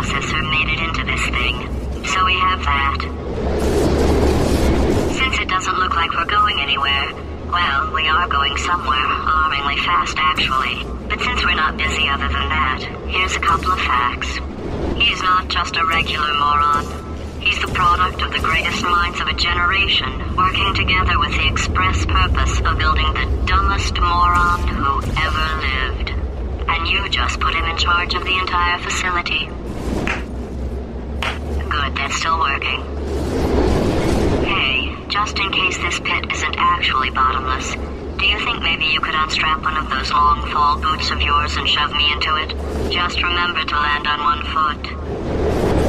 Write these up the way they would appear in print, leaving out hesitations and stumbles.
processor made it into this thing, so we have that. Since it doesn't look like we're going anywhere, well, we are going somewhere, alarmingly fast actually. But since we're not busy other than that, here's a couple of facts. He's not just a regular moron. He's the product of the greatest minds of a generation, working together with the express purpose of building the dumbest moron who ever lived. And you just put him in charge of the entire facility. Good, that's still working. Hey, just in case this pit isn't actually bottomless, do you think maybe you could unstrap one of those long fall boots of yours and shove me into it? Just remember to land on one foot.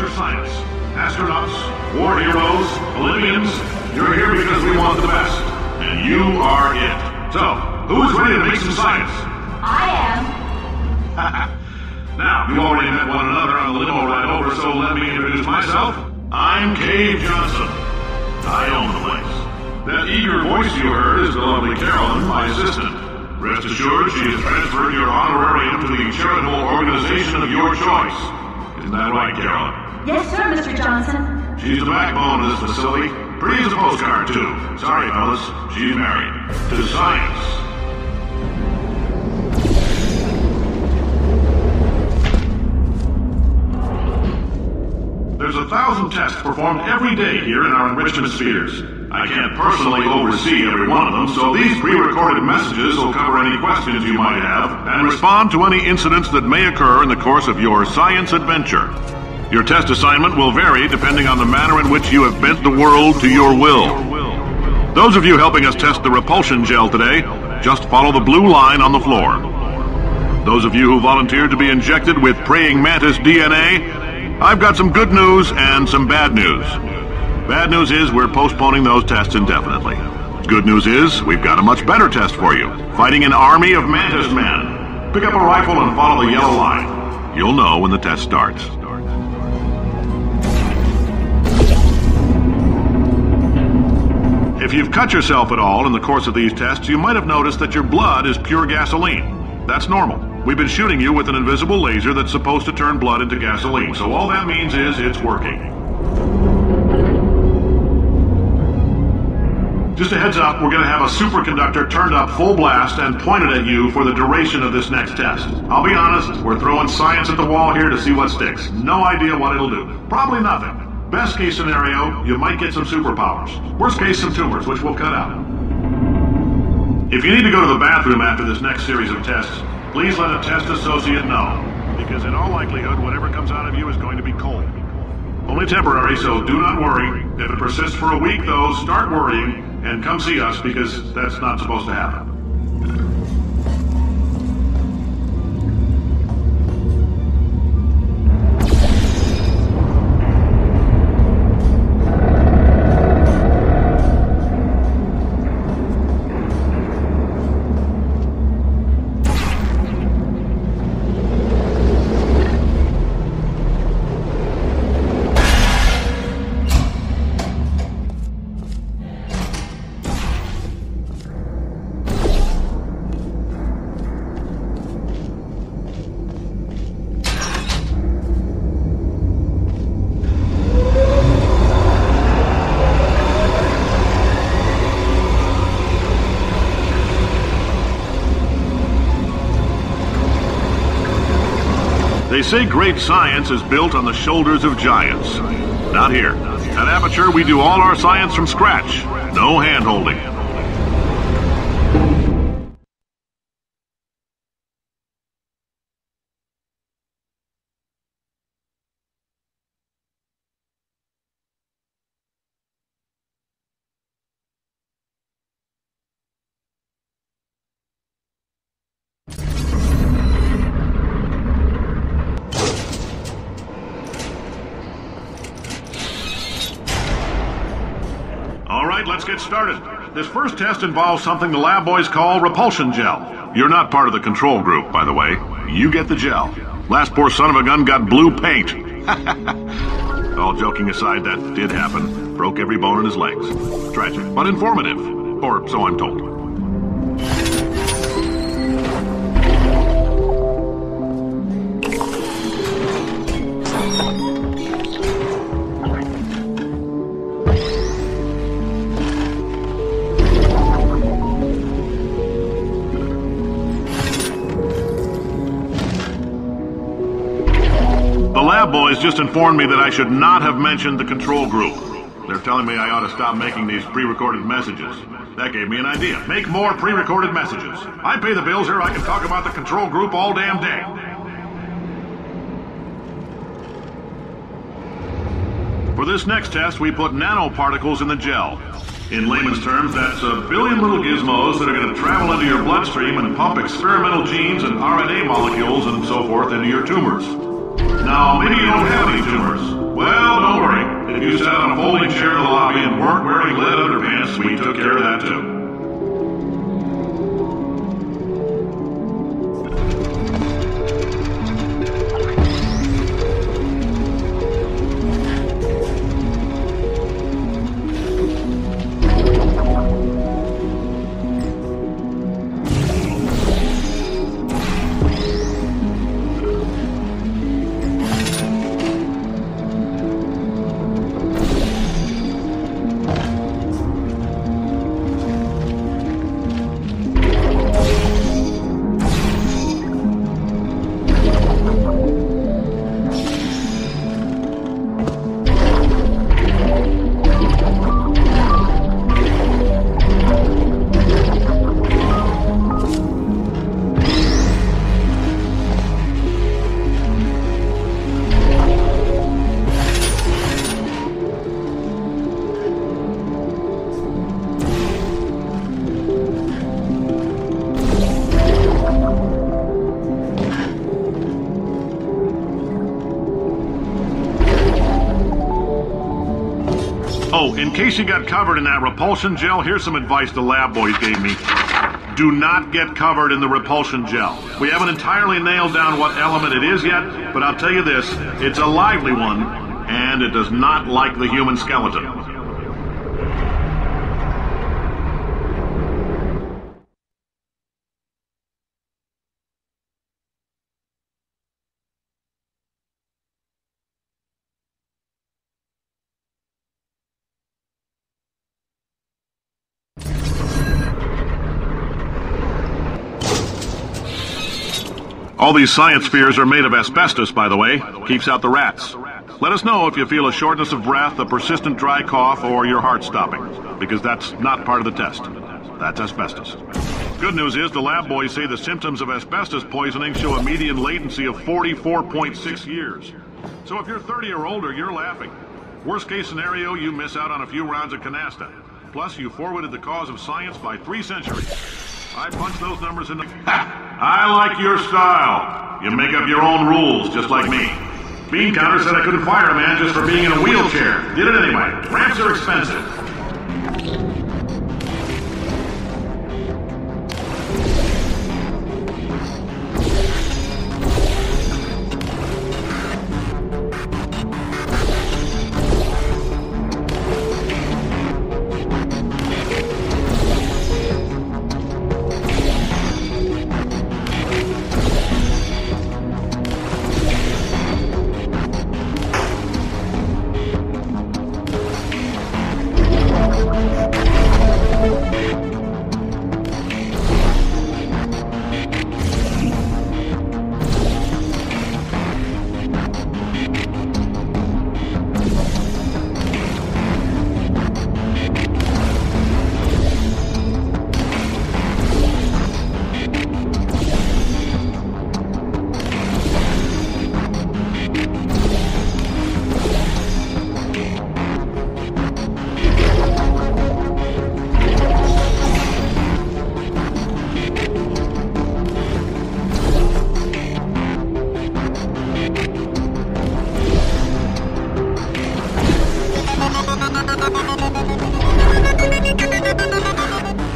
future science. Astronauts, war heroes, Olympians, you're here because we want the best. And you are it. So, who is ready to make some science? I am. Now, you already met one another on the limo ride over, so let me introduce myself. I'm Cave Johnson. I own the place. That eager voice you heard is the lovely Carolyn, my assistant. Rest assured, she has transferred your honorarium to the charitable organization of your choice. Isn't that right, Carolyn? Yes, sir, Mr. Johnson. She's the backbone of this facility. Pretty as a postcard, too. Sorry, fellas. She's married. To science. There's 1,000 tests performed every day here in our enrichment spheres. I can't personally oversee every one of them, so these pre-recorded messages will cover any questions you might have and respond to any incidents that may occur in the course of your science adventure. Your test assignment will vary depending on the manner in which you have bent the world to your will. Those of you helping us test the repulsion gel today, just follow the blue line on the floor. Those of you who volunteered to be injected with praying mantis DNA, I've got some good news and some bad news. Bad news is we're postponing those tests indefinitely. Good news is we've got a much better test for you. Fighting an army of mantis men. Pick up a rifle and follow the yellow line. You'll know when the test starts. If you've cut yourself at all in the course of these tests, you might have noticed that your blood is pure gasoline. That's normal. We've been shooting you with an invisible laser that's supposed to turn blood into gasoline, so all that means is it's working. Just a heads up, we're going to have a superconductor turned up full blast and pointed at you for the duration of this next test. I'll be honest, we're throwing science at the wall here to see what sticks. No idea what it'll do. Probably nothing. Best case scenario, you might get some superpowers. Worst case, some tumors, which we'll cut out. If you need to go to the bathroom after this next series of tests, please let a test associate know, because in all likelihood, whatever comes out of you is going to be cold. Only temporary, so do not worry. If it persists for a week, though, start worrying and come see us, because that's not supposed to happen. They say great science is built on the shoulders of giants. Not here. At Aperture, we do all our science from scratch. No hand-holding. Let's get started. This first test involves something the lab boys call repulsion gel. You're not part of the control group, by the way. You get the gel. Last poor son of a gun got blue paint. All joking aside, that did happen. Broke every bone in his legs. Tragic, but informative. Or so I'm told. The lab boys just informed me that I should not have mentioned the control group. They're telling me I ought to stop making these pre-recorded messages. That gave me an idea. Make more pre-recorded messages. I pay the bills here, I can talk about the control group all damn day. For this next test, we put nanoparticles in the gel. In layman's terms, that's a billion little gizmos that are going to travel into your bloodstream and pump experimental genes and RNA molecules and so forth into your tumors. Now, maybe you don't have any tumors. Well, don't worry. If you sat on a folding chair in the lobby and weren't wearing lead underpants, we took care of that too. Oh, in case you got covered in that repulsion gel, here's some advice the lab boys gave me. Do not get covered in the repulsion gel. We haven't entirely nailed down what element it is yet, but I'll tell you this, it's a lively one, and it does not like the human skeleton. All these science spheres are made of asbestos, by the way. Keeps out the rats. Let us know if you feel a shortness of breath, a persistent dry cough, or your heart stopping, because that's not part of the test. That's asbestos. Good news is the lab boys say the symptoms of asbestos poisoning show a median latency of 44.6 years. So if you're 30 or older, you're laughing. Worst case scenario, you miss out on a few rounds of canasta. Plus, you forwarded the cause of science by 3 centuries. I punch those numbers in the... Ha! I like your style. You make up your own rules, just like me. Bean Counter said I couldn't fire a man just for being in a wheelchair. Did it anyway. Ramps are expensive.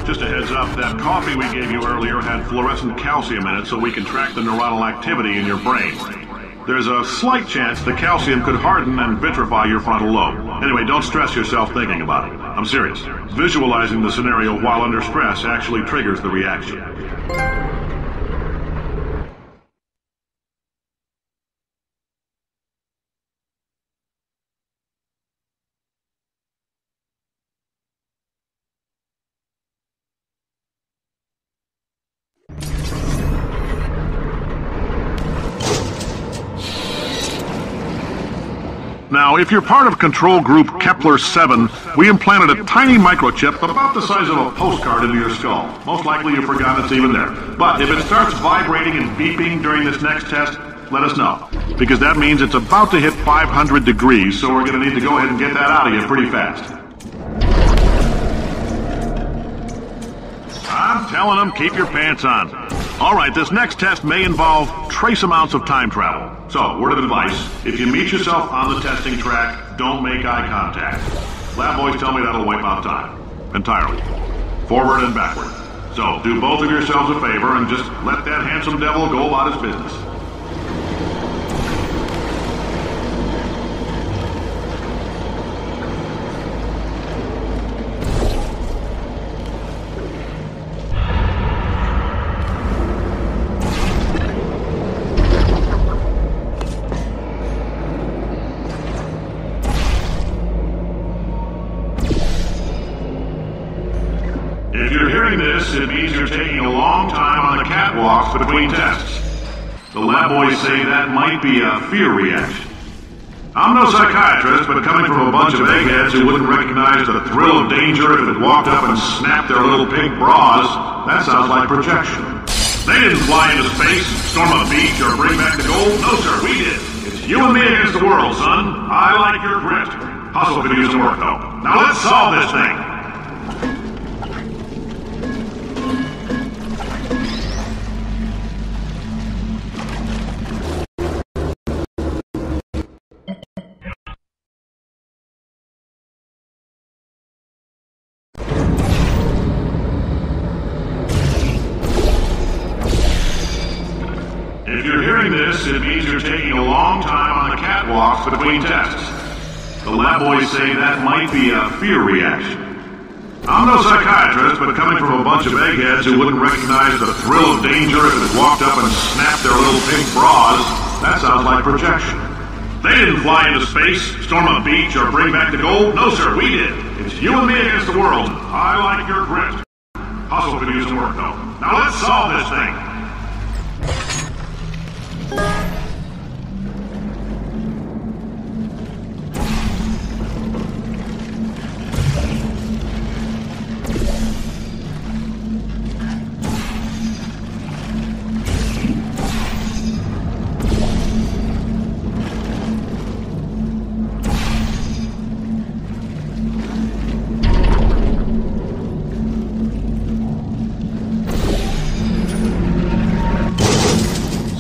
Just a heads up, that coffee we gave you earlier had fluorescent calcium in it so we can track the neuronal activity in your brain. There's a slight chance the calcium could harden and vitrify your frontal lobe. Anyway, don't stress yourself thinking about it. I'm serious. Visualizing the scenario while under stress actually triggers the reaction. Now, if you're part of Control Group Kepler-7, we implanted a tiny microchip about the size of a postcard into your skull. Most likely you've forgotten it's even there. But if it starts vibrating and beeping during this next test, let us know. Because that means it's about to hit 500 degrees, so we're going to need to go ahead and get that out of you pretty fast. I'm telling them, keep your pants on. All right, this next test may involve trace amounts of time travel. So, word of advice, if you meet yourself on the testing track, don't make eye contact. Lab boys tell me that'll wipe out time. Entirely. Forward and backward. So, do both of yourselves a favor and just let that handsome devil go about his business. If you're hearing this, it means you're taking a long time on the catwalks between tests. The lab boys say that might be a fear reaction. I'm no psychiatrist, but coming from a bunch of eggheads who wouldn't recognize the thrill of danger if it walked up and snapped their little pink bras, that sounds like projection. They didn't fly into space, storm a beach, or bring back the gold. No, sir, we did. It's you and me against the world, son. I like your grit. Hustle could use some work, though. Now let's solve this thing. If you're hearing this, it means you're taking a long time on the catwalks between tests. The lab boys say that might be a fear reaction. I'm no psychiatrist, but coming from a bunch of eggheads who wouldn't recognize the thrill of danger if it walked up and snapped their little pink bras, that sounds like projection. They didn't fly into space, storm a beach, or bring back the gold. No, sir, we did. It's you and me against the world. I like your grit. Hustle could use some work, though. Now let's solve this thing.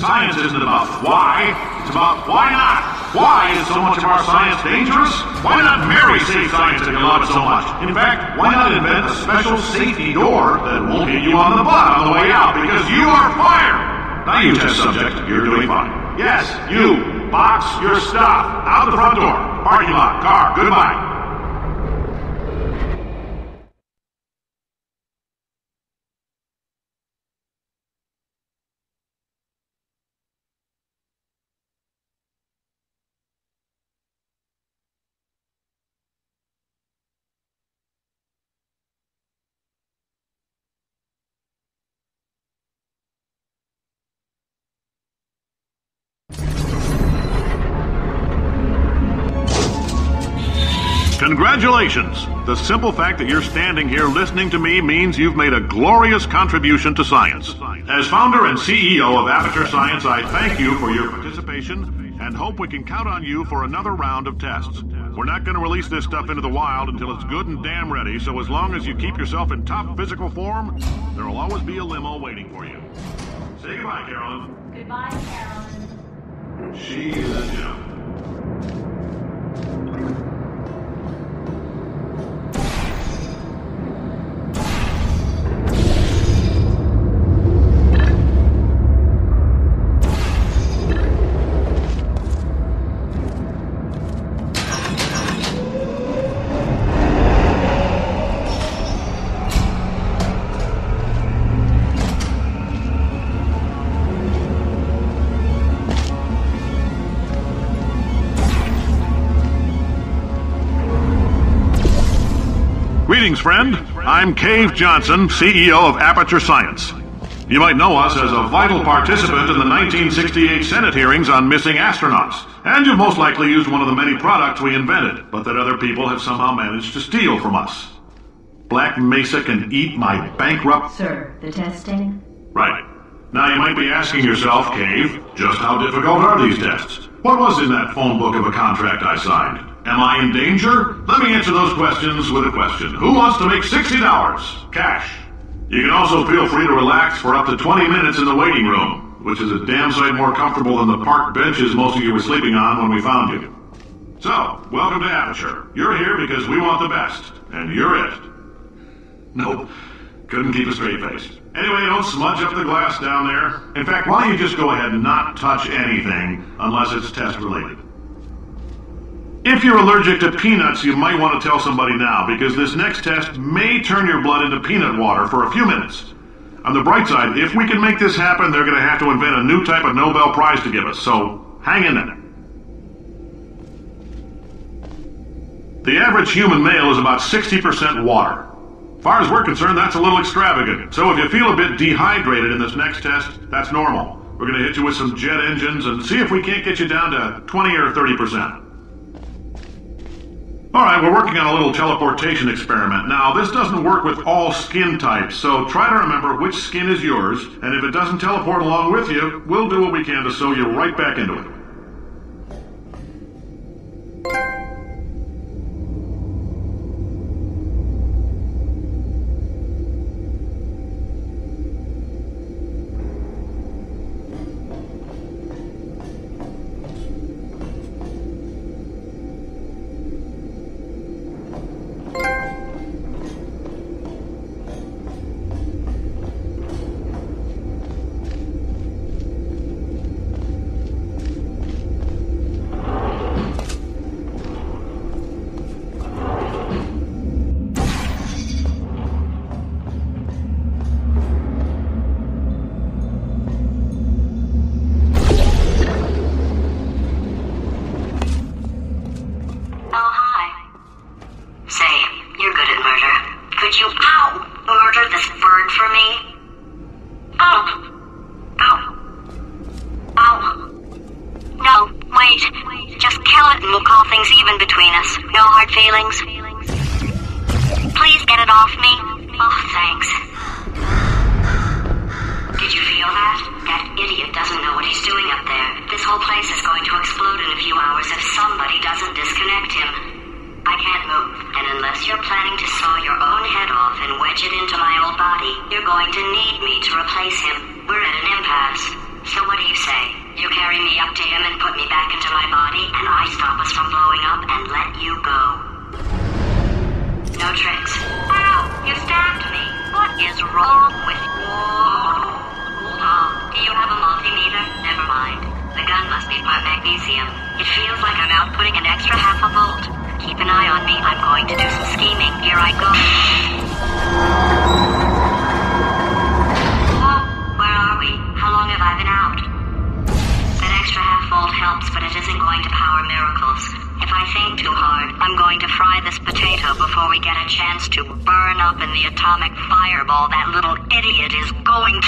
Science isn't about why, it's about why not. Why is so much of our science dangerous? Why not Mary save science if you love it so much? In fact, why not invent a special safety door that won't hit you on the butt on the way out because you are fired? Now you test subject, you're doing fine. Yes, you, box your stuff. Out the front door, parking lot, car, goodbye. Congratulations! The simple fact that you're standing here listening to me means you've made a glorious contribution to science. As founder and CEO of Aperture Science, I thank you for your participation and hope we can count on you for another round of tests. We're not going to release this stuff into the wild until it's good and damn ready, so as long as you keep yourself in top physical form, there will always be a limo waiting for you. Say goodbye, Carolyn. Goodbye, Carolyn. She is a gem. Greetings, friend. I'm Cave Johnson, CEO of Aperture Science. You might know us as a vital participant in the 1968 Senate hearings on missing astronauts. And you've most likely used one of the many products we invented, but that other people have somehow managed to steal from us. Black Mesa can eat my bankrupt... Sir, the testing? Right. Now you might be asking yourself, Cave, just how difficult are these tests? What was in that phone book of a contract I signed? Am I in danger? Let me answer those questions with a question. Who wants to make $60? Cash. You can also feel free to relax for up to 20 minutes in the waiting room, which is a damn sight more comfortable than the park benches most of you were sleeping on when we found you. So, welcome to Aperture. You're here because we want the best, and you're it. Nope, couldn't keep a straight face. Anyway, don't smudge up the glass down there. In fact, why don't you just go ahead and not touch anything unless it's test-related. If you're allergic to peanuts, you might want to tell somebody now, because this next test may turn your blood into peanut water for a few minutes. On the bright side, if we can make this happen, they're going to have to invent a new type of Nobel Prize to give us, so hang in there. The average human male is about 60% water. As far as we're concerned, that's a little extravagant. So if you feel a bit dehydrated in this next test, that's normal. We're going to hit you with some jet engines and see if we can't get you down to 20 or 30%. Alright, we're working on a little teleportation experiment. Now, this doesn't work with all skin types, so try to remember which skin is yours, and if it doesn't teleport along with you, we'll do what we can to sew you right back into it. Please get it off me. Oh, thanks. Did you feel that? That idiot doesn't know what he's doing up there. This whole place is going to explode in a few hours if somebody doesn't disconnect him. I can't move, and unless you're planning to saw your own head off and wedge it into my old body, you're going to need me to replace him. We're at an impasse. So what do you say? You carry me up to him and put me back into my body, and I stop us from blowing up and let you go. No tricks. Ow! You stabbed me. What is wrong with you? Hold on. Do you have a multimeter? Never mind. The gun must be part magnesium. It feels like I'm outputting an extra half a volt. Keep an eye on me. I'm going to do some scheming. Here I go. Whoa. Where are we? How long have I been out? That extra half volt helps, but it isn't going to power miracles. If I think too hard, I'm going to fry this potato before we get a chance to burn up in the atomic fireball that little idiot is going.